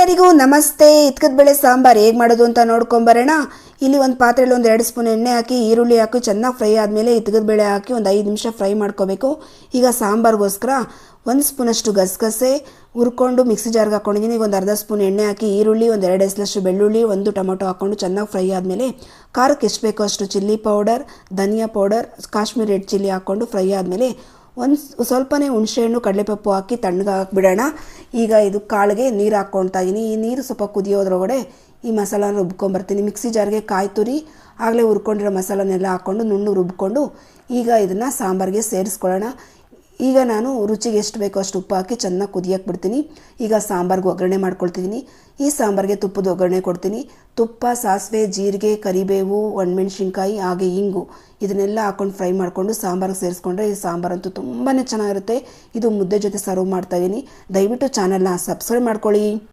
ಎಲ್ಲರಿಗೂ ನಮಸ್ತೆ. ಇಟ್ಕದ ಬೇಳೆ ಸಾಂಬಾರು ಹೇಗೆ ಮಾಡೋದು ಅಂತ ನೋಡ್ಕೊಂಬರೋಣ. ಇಲ್ಲಿ ಒಂದು ಪಾತ್ರೆಯಲ್ಲಿ ಒಂದು 2 ಸ್ಪೂನ್ ಎಣ್ಣೆ ಹಾಕಿ ಈರುಳ್ಳಿ ಹಾಕಿ ಚೆನ್ನಾಗಿ ಫ್ರೈ ಆದಮೇಲೆ ಇಟ್ಕದ ಬೇಳೆ ಹಾಕಿ ಒಂದು 5 ನಿಮಿಷ ಫ್ರೈ ಮಾಡ್ಕೋಬೇಕು. ಈಗ ಸಾಂಬಾರಿಗೋಸ್ಕರ 1 ಸ್ಪೂನಷ್ಟು ಗಸಗಸೆ ಹುರ್ಕೊಂಡು ಮಿಕ್ಸಿ ಜಾರ್ಗೆ ಹಾಕ್ಕೊಂಡಿದ್ದೀನಿ. ಈಗ ಒಂದು ಅರ್ಧ ಸ್ಪೂನ್ ಎಣ್ಣೆ ಹಾಕಿ ಈರುಳ್ಳಿ, ಒಂದು 2 ಎಸಳಷ್ಟು ಬೆಳ್ಳುಳ್ಳಿ, 1 ಟೊಮೊಟೊ ಹಾಕ್ಕೊಂಡು ಚೆನ್ನಾಗಿ ಫ್ರೈ ಆದಮೇಲೆ ಖಾರಕ್ಕೆ ಎಷ್ಟು ಬೇಕೋ ಅಷ್ಟು ಚಿಲ್ಲಿ ಪೌಡರ್, ಧನಿಯಾ ಪೌಡರ್, ಕಾಶ್ಮೀರಿ ರೆಡ್ ಚಿಲ್ಲಿ ಹಾಕ್ಕೊಂಡು ಫ್ರೈ ಆದಮೇಲೆ ಸ್ವಲ್ಪನೇ ಹುಣಸೆಹಣ್ಣು ಕಡಲೆಪಪ್ಪು ಹಾಕಿ ತಣ್ಣಗೆ ಹಾಕಿಬಿಡೋಣ. ಈಗ ಇದು ಕಾಳಿಗೆ ನೀರು ಹಾಕ್ಕೊಳ್ತಾ ಇದ್ದೀನಿ. ಈ ನೀರು ಸ್ವಲ್ಪ ಕುದಿಯೋದ್ರೊಳಗಡೆ ಈ ಮಸಾಲಾನ ರುಬ್ಕೊಂಬರ್ತೀನಿ. ಮಿಕ್ಸಿ ಜಾರ್ಗೆ ಕಾಯಿ ತುರಿ ಆಗಲೇ ಹುರ್ಕೊಂಡಿರೋ ಮಸಾಲನೆಲ್ಲ ಹಾಕ್ಕೊಂಡು ನುಣ್ಣು ರುಬ್ಕೊಂಡು ಈಗ ಇದನ್ನು ಸಾಂಬಾರಿಗೆ ಸೇರಿಸ್ಕೊಳ್ಳೋಣ. ಈಗ ನಾನು ರುಚಿಗೆ ಎಷ್ಟು ಬೇಕೋ ಅಷ್ಟು ಉಪ್ಪು ಹಾಕಿ ಚೆನ್ನಾಗಿ ಕುದಿಯಕ್ಕೆ ಬಿಡ್ತೀನಿ. ಈಗ ಸಾಂಬಾರ್ಗೆ ಒಗ್ಗರಣೆ ಮಾಡ್ಕೊಳ್ತಿದ್ದೀನಿ. ಈ ಸಾಂಬಾರಿಗೆ ತುಪ್ಪದ ಒಗ್ಗರಣೆ ಕೊಡ್ತೀನಿ. ತುಪ್ಪ, ಸಾಸಿವೆ, ಜೀರಿಗೆ, ಕರಿಬೇವು, ಒಣಮೆಣ್ಸಿನ್ಕಾಯಿ ಹಾಗೆ ಇಂಗು ಇದನ್ನೆಲ್ಲ ಹಾಕ್ಕೊಂಡು ಫ್ರೈ ಮಾಡಿಕೊಂಡು ಸಾಂಬಾರಿಗೆ ಸೇರಿಸ್ಕೊಂಡ್ರೆ ಈ ಸಾಂಬಾರಂತೂ ತುಂಬಾ ಚೆನ್ನಾಗಿರುತ್ತೆ. ಇದು ಮುದ್ದೆ ಜೊತೆ ಸರ್ವ್ ಮಾಡ್ತಾಯಿದ್ದೀನಿ. ದಯವಿಟ್ಟು ಚಾನಲ್ನ ಸಬ್ಸ್ಕ್ರೈಬ್ ಮಾಡ್ಕೊಳ್ಳಿ.